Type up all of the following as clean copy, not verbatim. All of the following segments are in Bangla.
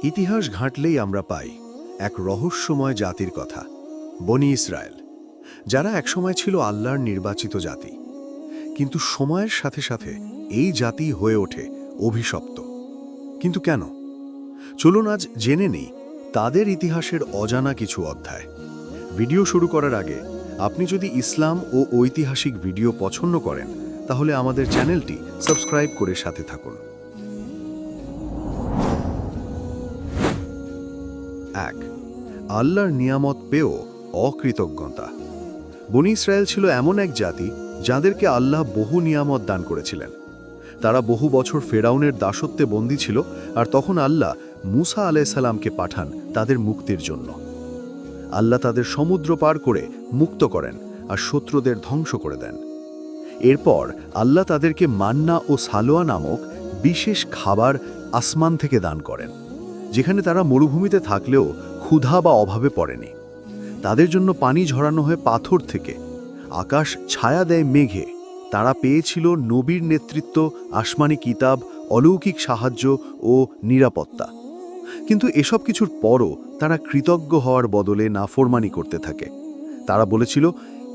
ইতিহাস ঘাঁটলেই আমরা পাই এক রহস্যময় জাতির কথা, বনি ইসরায়েল, যারা একসময় ছিল আল্লাহর নির্বাচিত জাতি। কিন্তু সময়ের সাথে সাথে এই জাতি হয়ে ওঠে অভিশপ্ত। কিন্তু কেন? চলুন আজ জেনে নেই তাদের ইতিহাসের অজানা কিছু অধ্যায়। ভিডিও শুরু করার আগে আপনি যদি ইসলাম ও ঐতিহাসিক ভিডিও পছন্দ করেন তাহলে আমাদের চ্যানেলটি সাবস্ক্রাইব করে সাথে থাকুন। 1. আল্লাহর নিয়ামত পেয়েও অকৃতজ্ঞতা। বনি ইসরায়েল ছিল এমন এক জাতি যাদেরকে আল্লাহ বহু নিয়ামত দান করেছিলেন। তারা বহু বছর ফেরাউনের দাসত্বে বন্দী ছিল, আর তখন আল্লাহ মুসা আলাইহিস সালামকে পাঠান তাদের মুক্তির জন্য। আল্লাহ তাদের সমুদ্র পার করে মুক্ত করেন আর শত্রুদের ধ্বংস করে দেন। এরপর আল্লাহ তাদেরকে মান্না ও সালোয়া নামক বিশেষ খাবার আসমান থেকে দান করেন, যেখানে তারা মরুভূমিতে থাকলেও ক্ষুধা বা অভাবে পড়েনি। তাদের জন্য পানি ঝরানো হয় পাথর থেকে, আকাশ ছায়া দেয় মেঘে। তারা পেয়েছিল নবীর নেতৃত্ব, আসমানি কিতাব, অলৌকিক সাহায্য ও নিরাপত্তা। কিন্তু এসব কিছুর পরও তারা কৃতজ্ঞ হওয়ার বদলে নাফরমানি করতে থাকে। তারা বলেছিল,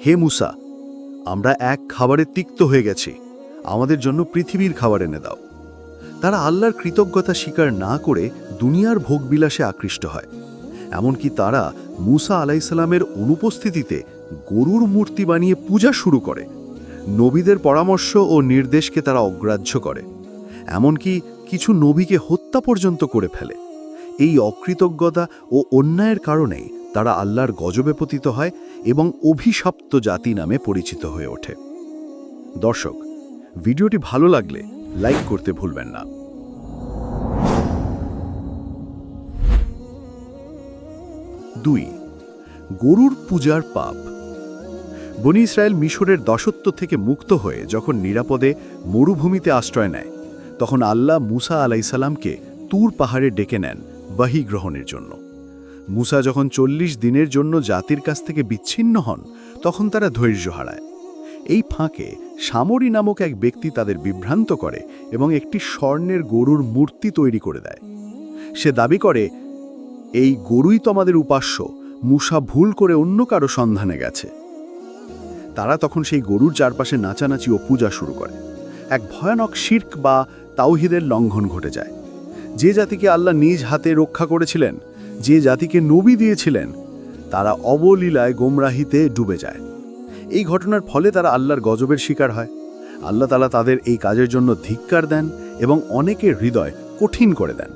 হে মুসা, আমরা এক খাবারে তিক্ত হয়ে গেছি, আমাদের জন্য পৃথিবীর খাবার এনে দাও। তারা আল্লাহর কৃতজ্ঞতা স্বীকার না করে দুনিয়ার ভোগবিলাসে আকৃষ্ট হয়। এমনকি তারা মুসা আলাইহিস সালামের অনুপস্থিতিতে গরুর মূর্তি বানিয়ে পূজা শুরু করে। নবীদের পরামর্শ ও নির্দেশকে তারা অগ্রাহ্য করে, এমনকি কিছু নবীকে হত্যা পর্যন্ত করে ফেলে। এই অকৃতজ্ঞতা ও অন্যায়ের কারণেই তারা আল্লাহর গজবে পতিত হয় এবং অভিশপ্ত জাতি নামে পরিচিত হয়ে ওঠে। দর্শক, ভিডিওটি ভালো লাগলে লাইক করতে ভুলবেন না। 2. গরুর পূজার পাপ। বনি ইসরায়েল মিশরের দাসত্ব থেকে মুক্ত হয়ে যখন নিরাপদে মরুভূমিতে আশ্রয় নেয়, তখন আল্লাহ মুসা আলাইহিস সালামকে তুর পাহাড়ে ডেকে নেন ওয়াহী গ্রহণের জন্য। মুসা যখন 40 দিনের জন্য জাতির কাছ থেকে বিচ্ছিন্ন হন, তখন তারা ধৈর্য হারায়। এই ফাঁকে সামরি নামক এক ব্যক্তি তাদের বিভ্রান্ত করে এবং একটি স্বর্ণের গরুর মূর্তি তৈরি করে দেয়। সে দাবি করে, এই গরুই তো আমাদের উপাস্য, মুসা ভুল করে অন্য কারো সন্ধানে গেছে। তারা তখন সেই গরুর চারপাশে নাচানাচি ও পূজা শুরু করে। এক ভয়ানক শিরক বা তাওহীদের লঙ্ঘন ঘটে যায়। যে জাতিকে আল্লাহ নিজ হাতে রক্ষা করেছিলেন, যে জাতিকে নবী দিয়েছিলেন, তারা অবলীলায় গোমরাহিতে ডুবে যায়। এই ঘটনার ফলে তারা আল্লাহর গজবের শিকার হয়। আল্লাহ তাআলা তাদের এই কাজের জন্য ধিক্কার দেন এবং অনেকের হৃদয় কঠিন করে দেন।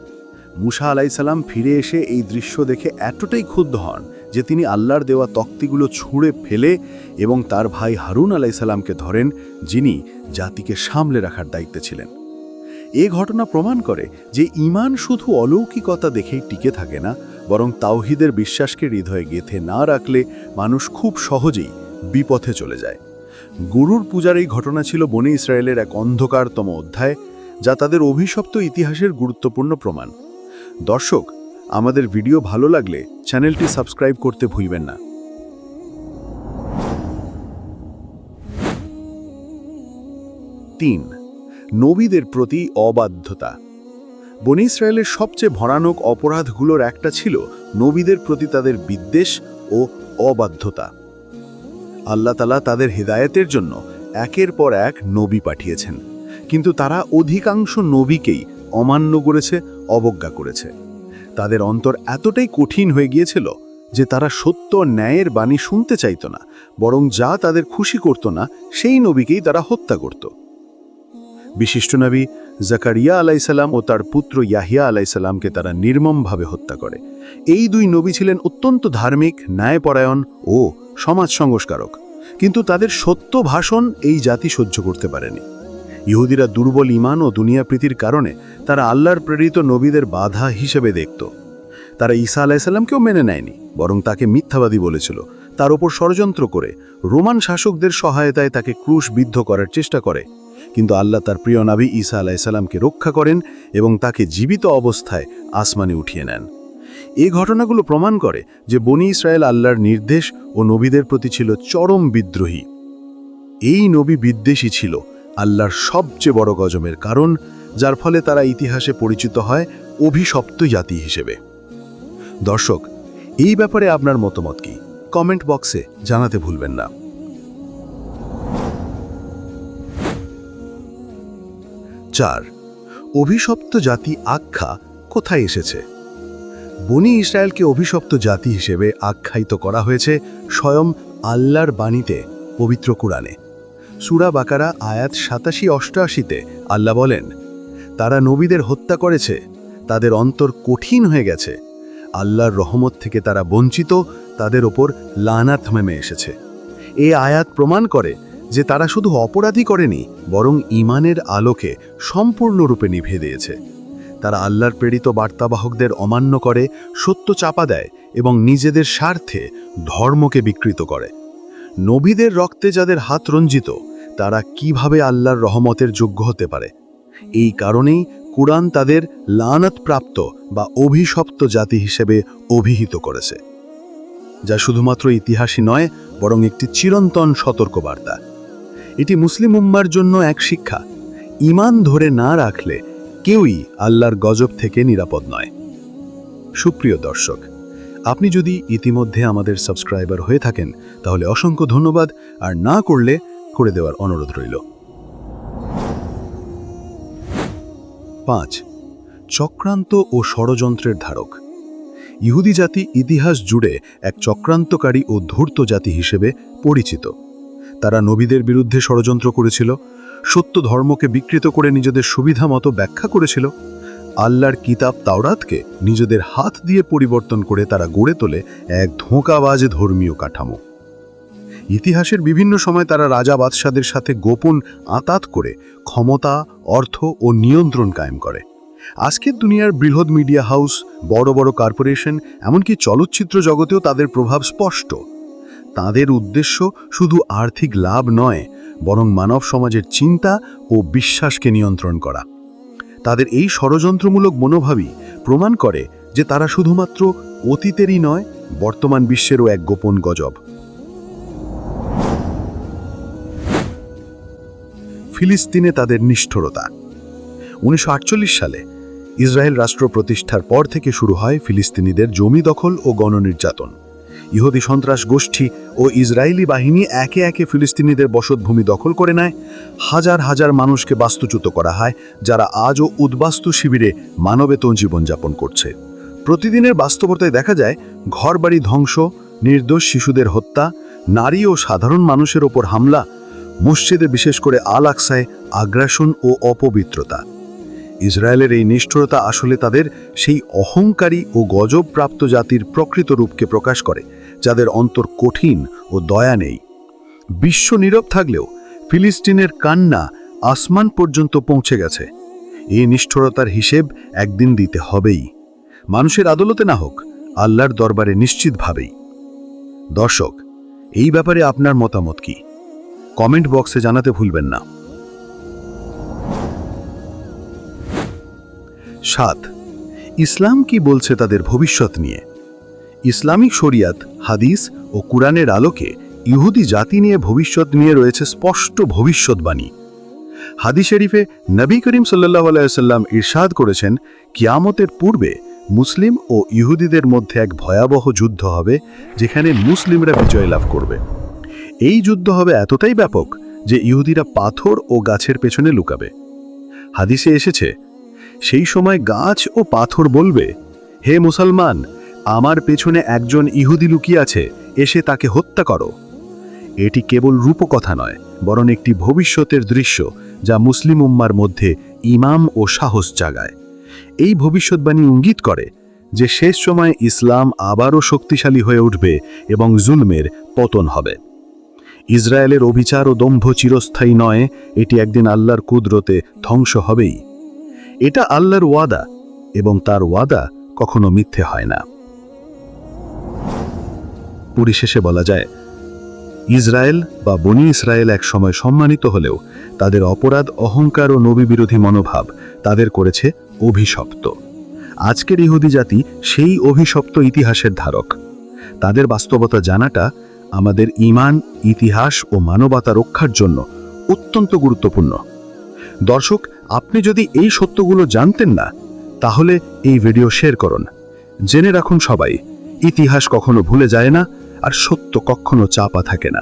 মুসা আলাইহিস সালাম ফিরে এসে এই দৃশ্য দেখে এতটাই ক্ষুব্ধ হন যে তিনি আল্লাহর দেওয়া তক্তিগুলো ছুঁড়ে ফেলে এবং তার ভাই হারুন আলাইহিস সালামকে ধরেন, যিনি জাতিকে সামলে রাখার দায়িত্বে ছিলেন। এ ঘটনা প্রমাণ করে যে ঈমান শুধু অলৌকিকতা দেখেই টিকে থাকে না, বরং তাওহীদের বিশ্বাসকে হৃদয়ে গেঁথে না রাখলে মানুষ খুব সহজেই বিপথে চলে যায়। গরুর পূজার এই ঘটনা ছিল বনি ইসরায়েলের এক অন্ধকারতম অধ্যায়, যা তাদের অভিশপ্ত ইতিহাসের গুরুত্বপূর্ণ প্রমাণ। দর্শক, আমাদের ভিডিও ভালো লাগলে চ্যানেলটি সাবস্ক্রাইব করতে ভুলবেন না। 3. নবীদের প্রতি অবাধ্যতা। বনি ইসরায়েলের সবচেয়ে ভয়ানক অপরাধগুলোর একটা ছিল নবীদের প্রতি তাদের বিদ্বেষ ও অবাধ্যতা। আল্লাহ তাআলা তাদের হিদায়াতের জন্য একের পর এক নবী পাঠিয়েছেন, কিন্তু তারা অধিকাংশ নবীকেই অমান্য করেছে, অবজ্ঞা করেছে। তাদের অন্তর এতটাই কঠিন হয়ে গিয়েছিল যে তারা সত্য ন্যায়ের বাণী শুনতে চাইত না, বরং যা তাদের খুশি করত না সেই নবীকেই তারা হত্যা করত। বিশিষ্ট নবী জাকারিয়া আলাইহিস সালাম ও তার পুত্র ইয়াহিয়া আলাইহিস সালামকে তারা নির্মমভাবে হত্যা করে। এই দুই নবী ছিলেন অত্যন্ত ধার্মিক, ন্যায়পরায়ণ ও সমাজ সংস্কারক, কিন্তু তাদের সত্য ভাষণ এই জাতি সহ্য করতে পারেনি। ইহুদিরা দুর্বল ঈমান ও দুনিয়াপ্রীতির কারণে তারা আল্লাহর প্রেরিত নবীদের বাধা হিসেবে দেখত। তারা ঈসা আলাইহিস সালামকেও মেনে নেয়নি, বরং তাকে মিথ্যাবাদী বলেছিল। তার ওপর ষড়যন্ত্র করে রোমান শাসকদের সহায়তায় তাকে ক্রুশবিদ্ধ করার চেষ্টা করে। কিন্তু আল্লাহ তার প্রিয় নবী ঈসা আলাইহিস সালামকে রক্ষা করেন এবং তাকে জীবিত অবস্থায় আসমানে উঠিয়ে নেন। এই ঘটনাগুলো প্রমাণ করে যে বনি ইসরায়েল আল্লাহর নির্দেশ ও নবীদের প্রতি ছিল চরম বিদ্রোহী। এই নবী বিদ্বেষী ছিল আল্লাহর সবচেয়ে বড় গজবের কারণ, যার ফলে তারা ইতিহাসে পরিচিত হয় অভিশপ্ত জাতি হিসেবে। দর্শক, এই ব্যাপারে আপনার মতামত কি? কমেন্ট বক্সে জানাতে ভুলবেন না। 4. অভিশপ্ত জাতি আখ্যা কোথায় এসেছে? বনি ইসরায়েলকে অভিশপ্ত জাতি হিসেবে আখ্যায়িত করা হয়েছে স্বয়ং আল্লাহর বাণীতে, পবিত্র কুরআনে। সূরা বাকারা আয়াত 87-88-তে আল্লাহ বলেন, তারা নবীদের হত্যা করেছে, তাদের অন্তর কঠিন হয়ে গেছে, আল্লাহর রহমত থেকে তারা বঞ্চিত, তাদের ওপর লানাত নেমে এসেছে। এই আয়াত প্রমাণ করে যে তারা শুধু অপরাধী করেনি, বরং ঈমানের আলোকে সম্পূর্ণরূপে নিভিয়ে দিয়েছে। তারা আল্লাহর প্রেরিত বার্তাবাহকদের অমান্য করে, সত্য চাপা দেয় এবং নিজেদের স্বার্থে ধর্মকে বিকৃত করে। নবীদের রক্তে যাদের হাত রঞ্জিত, তারা কিভাবে আল্লাহর রহমতের যোগ্য হতে পারে? এই কারণেই কুরআন তাদের লানাতপ্রাপ্ত বা অভিশপ্ত জাতি হিসেবে অভিহিত করেছে, যা শুধুমাত্র ইতিহাসই নয়, বরং একটি চিরন্তন সতর্কবার্তা। এটি মুসলিম উম্মার জন্য এক শিক্ষা। ঈমান ধরে না রাখলে কেউই আল্লাহর গজব থেকে নিরাপদ নয়। সুপ্রিয় দর্শক, আপনি যদি ইতিমধ্যে আমাদের সাবস্ক্রাইবার হয়ে থাকেন, তাহলে অসংখ্য ধন্যবাদ, আর না করলে করে দেওয়ার অনুরোধ রইল। 5. চক্রান্ত ও ষড়যন্ত্রের ধারক। ইহুদি জাতি ইতিহাস জুড়ে এক চক্রান্তকারী ও ধূর্ত জাতি হিসেবে পরিচিত। তারা নবীদের বিরুদ্ধে ষড়যন্ত্র করেছিল, সত্য ধর্মকে বিকৃত করে নিজেদের সুবিধা মতো ব্যাখ্যা করেছিল। আল্লাহর কিতাব তাওরাতকে নিজেদের হাত দিয়ে পরিবর্তন করে তারা গড়ে তোলে এক ধোঁকাবাজ ধর্মীয় কাঠামো। ইতিহাসের বিভিন্ন সময় তারা রাজা বাদশাদের সাথে গোপন আঁতাত করে ক্ষমতা, অর্থ ও নিয়ন্ত্রণ কায়েম করে। আজকের দুনিয়ার বৃহৎ মিডিয়া হাউস, বড় বড় কর্পোরেশন, এমনকি চলচ্চিত্র জগতেও তাদের প্রভাব স্পষ্ট। তাদের উদ্দেশ্য শুধু আর্থিক লাভ নয়, বরং মানব সমাজের চিন্তা ও বিশ্বাসকে নিয়ন্ত্রণ করা। তাদের এই ষড়যন্ত্রমূলক মনোভাবই প্রমাণ করে যে তারা শুধুমাত্র অতীতেরই নয়, বর্তমান বিশ্বেরও এক গোপন গজব। ফিলিস্তিনে তাদের নিষ্ঠুরতা। 1948 সালে ইসরায়েল রাষ্ট্র প্রতিষ্ঠার পর থেকে শুরু হয় ফিলিস্তিনিদের জমি দখল ও গণনির্যাতন। ইহুদি সন্ত্রাস গোষ্ঠী ও ইসরায়েলি বাহিনী একে একে ফিলিস্তিনিদের বসতভূমি দখল করে নেয়। হাজার হাজার মানুষকে বাস্তুচ্যুত করা হয়, যারা আজও উদ্বাস্তু শিবিরে মানবেতর জীবনযাপন করছে। প্রতিদিনের বাস্তবতায় দেখা যায় ঘরবাড়ি ধ্বংস, নির্দোষ শিশুদের হত্যা, নারী ও সাধারণ মানুষের ওপর হামলা, মসজিদে বিশেষ করে আল আকসায় আগ্রাসন ও অপবিত্রতা। ইসরায়েলের এই নিষ্ঠুরতা আসলে তাদের সেই অহংকারী ও গজবপ্রাপ্ত জাতির প্রকৃত রূপকে প্রকাশ করে, যাদের অন্তর কঠিন ও দয়া নেই। বিশ্ব নীরব থাকলেও ফিলিস্তিনের কান্না আসমান পর্যন্ত পৌঁছে গেছে। এই নিষ্ঠুরতার হিসেব একদিন দিতে হবেই, মানুষের আদালতে না হোক, আল্লাহর দরবারে নিশ্চিতভাবেই। দর্শক, এই ব্যাপারে আপনার মতামত কি? কমেন্ট বক্সে জানাতে ভুলবেন না। 7. ইসলাম কি বলছে তাদের ভবিষ্যৎ নিয়ে? ইসলামিক শরিয়াত, হাদিস ও কুরআনের আলোকে ইহুদি জাতি নিয়ে ভবিষ্যৎ নিয়ে রয়েছে স্পষ্ট ভবিষ্যৎবাণী। হাদিস শরীফে নবী করিম সাল্লাল্লাহু আলাইহি ওয়াসাল্লাম ইরশাদ করেছেন, কিয়ামতের পূর্বে মুসলিম ও ইহুদিদের মধ্যে এক ভয়াবহ যুদ্ধ হবে, যেখানে মুসলিমরা বিজয় লাভ করবে। এই যুদ্ধ হবে এতটাই ব্যাপক যে ইহুদিরা পাথর ও গাছের পেছনে লুকাবে। হাদিসে এসেছে, সেই সময় গাছ ও পাথর বলবে, হে মুসলমান, আমার পেছনে একজন ইহুদি লুকিয়ে আছে, এসে তাকে হত্যা করো। এটি কেবল রূপকথা নয়, বরং একটি ভবিষ্যতের দৃশ্য যা মুসলিম উম্মার মধ্যে ইমাম ও সাহস জাগায়। এই ভবিষ্যৎবাণী ইঙ্গিত করে যে শেষ সময়ে ইসলাম আবারও শক্তিশালী হয়ে উঠবে এবং জুলমের পতন হবে। ইসরায়েলের অবিচার ও দম্ভ চিরস্থায়ী নয়, এটি একদিন আল্লাহর কুদরতে ধ্বংস হবেই। এটা আল্লাহর ওয়াদা, এবং তার ওয়াদা কখনো মিথ্যে হয় না। পরিশেষে বলা যায়, ইসরায়েল বা বনি ইসরায়েল এক সময় সম্মানিত হলেও তাদের অপরাধ, অহংকার ও নবী বিরোধী মনোভাব তাদের করেছে অভিশপ্ত। আজকের ইহুদি জাতি সেই অভিশপ্ত ইতিহাসের ধারক। তাদের বাস্তবতা জানাটা আমাদের ঈমান, ইতিহাস ও মানবতা রক্ষার জন্য অত্যন্ত গুরুত্বপূর্ণ। দর্শক, আপনি যদি এই সত্যগুলো জানতেন না, তাহলে এই ভিডিও শেয়ার করুন। জেনে রাখুন সবাই, ইতিহাস কখনো ভুলে যায় না, আর সত্য কখনো চাপা থাকে না।